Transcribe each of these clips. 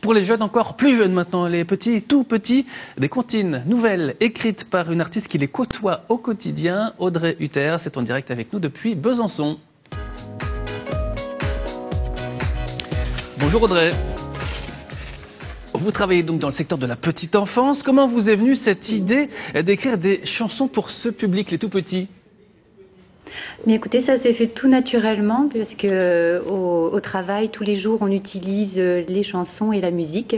Pour les jeunes, encore plus jeunes maintenant, les petits, tout petits, des comptines nouvelles écrites par une artiste qui les côtoie au quotidien, Audrey Hutter. C'est en direct avec nous depuis Besançon. Bonjour Audrey. Vous travaillez donc dans le secteur de la petite enfance. Comment vous est venue cette idée d'écrire des chansons pour ce public, les tout petits ? Mais écoutez, ça s'est fait tout naturellement parce que au travail, tous les jours, on utilise les chansons et la musique.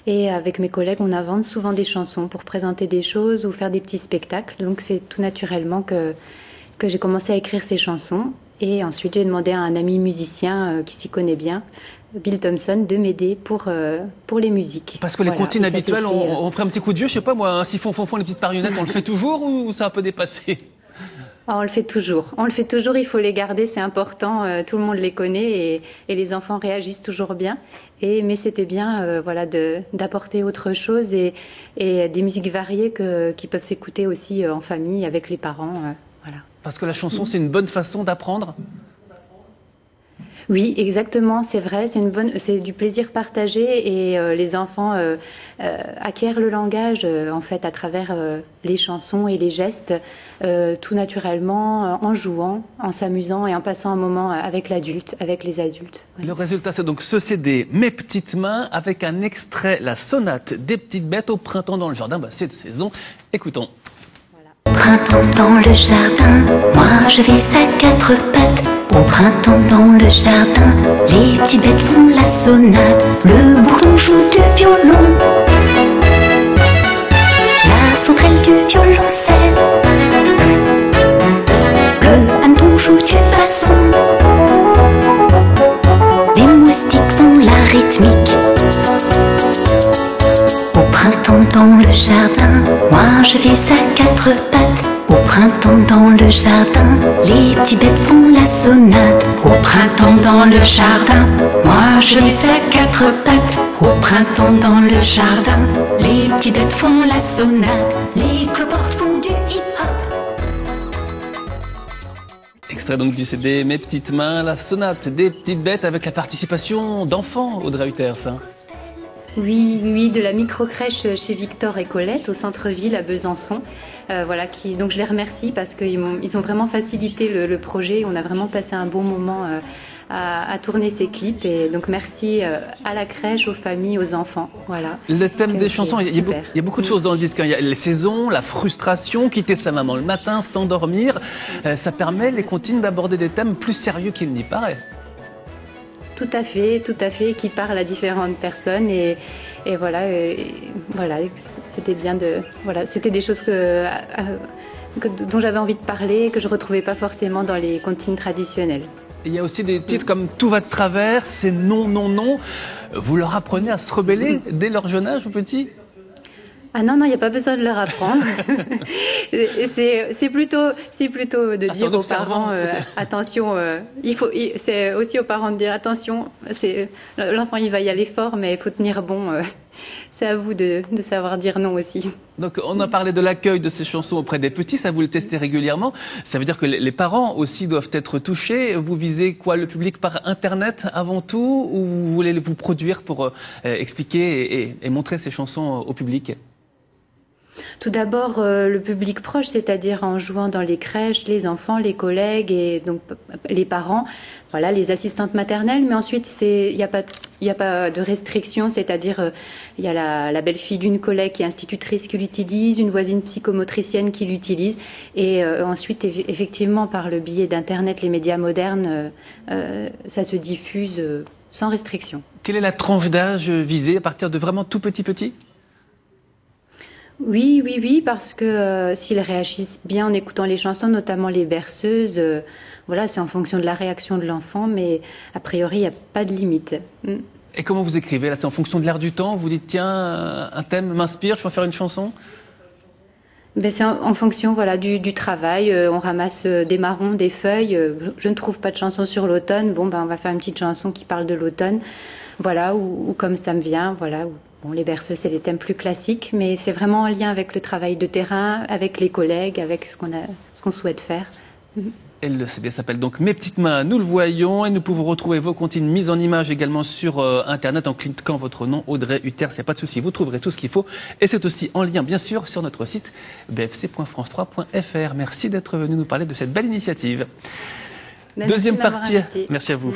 Et avec mes collègues, on invente souvent des chansons pour présenter des choses ou faire des petits spectacles. Donc c'est tout naturellement que j'ai commencé à écrire ces chansons. Et ensuite, j'ai demandé à un ami musicien qui s'y connaît bien, Bill Thompson, de m'aider pour les musiques. Parce que les comptines habituelles, on prend un petit coup de vieux, je sais pas moi, un siphon fond, les petites marionnettes, on le fait toujours ou c'est un peu dépassé ? On le fait toujours. On le fait toujours, il faut les garder, c'est important. Tout le monde les connaît et les enfants réagissent toujours bien. Mais c'était bien d'apporter autre chose et des musiques variées qui peuvent s'écouter aussi en famille, avec les parents. Voilà. Parce que la chanson, c'est une bonne façon d'apprendre ? Oui, exactement, c'est vrai, c'est du plaisir partagé et les enfants acquièrent le langage en fait à travers les chansons et les gestes, tout naturellement, en jouant, en s'amusant et en passant un moment avec les adultes. Oui. Le résultat, c'est donc ce CD, Mes petites mains, avec un extrait, la sonate des petites bêtes au printemps dans le jardin. C'est de saison. Écoutons. Printemps dans le jardin, moi je vais à quatre pattes. Au printemps dans le jardin, les petites bêtes font la sonate. Le bourdon joue du violon, la sauterelle du violoncelle, le hanneton joue du basson, les moustiques font la rythmique. Au printemps dans le jardin, moi je vais à quatre pattes. Au printemps dans le jardin, les petites bêtes font la sonate. Au printemps dans le jardin, moi je vais à quatre pattes. Au printemps dans le jardin, les petites bêtes font la sonate. Les cloportes font du hip-hop. Extrait donc du CD Mes petites mains, la sonate des petites bêtes avec la participation d'enfants, Audrey Hutter, ça. Oui, de la micro-crèche chez Victor et Colette au centre-ville à Besançon. Donc je les remercie parce qu'ils ont vraiment facilité le projet. On a vraiment passé un bon moment à tourner ces clips. Et donc merci à la crèche, aux familles, aux enfants. Voilà. Le thème des chansons, il y a beaucoup de choses dans le disque. Il y a les saisons, la frustration, quitter sa maman le matin, s'endormir. Ça permet les comptines d'aborder des thèmes plus sérieux qu'il n'y paraît. Tout à fait, qui parle à différentes personnes et voilà, c'était bien c'était des choses dont j'avais envie de parler, que je retrouvais pas forcément dans les comptines traditionnelles. Il y a aussi des titres comme Tout va de travers, c'est non, non, non. Vous leur apprenez à se rebeller dès leur jeune âge, aux petits ? Ah non, il n'y a pas besoin de leur apprendre. c'est plutôt de dire aux parents attention. C'est aussi aux parents de dire attention. L'enfant il va y aller fort, mais il faut tenir bon. C'est à vous de savoir dire non aussi. Donc on a parlé de l'accueil de ces chansons auprès des petits, ça vous le testez régulièrement. Ça veut dire que les parents aussi doivent être touchés. Vous visez quoi, le public par Internet avant tout, ou vous voulez vous produire pour expliquer et montrer ces chansons au public ? Tout d'abord, le public proche, c'est-à-dire en jouant dans les crèches, les enfants, les collègues et donc les parents, voilà, les assistantes maternelles. Mais ensuite, il n'y a pas de restriction, c'est-à-dire il y a la belle-fille d'une collègue qui est institutrice qui l'utilise, une voisine psychomotricienne qui l'utilise. Et ensuite, effectivement, par le biais d'Internet, les médias modernes, ça se diffuse sans restriction. Quelle est la tranche d'âge visée à partir de vraiment tout petit ? Oui, parce que s'ils réagissent bien en écoutant les chansons, notamment les berceuses, c'est en fonction de la réaction de l'enfant, mais a priori, il n'y a pas de limite. Et comment vous écrivez là ? C'est en fonction de l'air du temps ? Vous dites, tiens, un thème m'inspire, je vais en faire une chanson ? C'est en fonction du travail. On ramasse des marrons, des feuilles. Je ne trouve pas de chanson sur l'automne. On va faire une petite chanson qui parle de l'automne. Voilà, ou comme ça me vient, voilà. Bon, les berceuses, c'est des thèmes plus classiques, mais c'est vraiment en lien avec le travail de terrain, avec les collègues, avec ce qu'on souhaite faire. Le CD s'appelle donc Mes petites mains, nous le voyons, et nous pouvons retrouver vos comptines mises en image également sur Internet en cliquant votre nom, Audrey Hutters, il n'y a pas de souci, vous trouverez tout ce qu'il faut. Et c'est aussi en lien, bien sûr, sur notre site bfc.france3.fr. Merci d'être venu nous parler de cette belle initiative. Merci Deuxième de m'avoir partie, invité. merci à vous.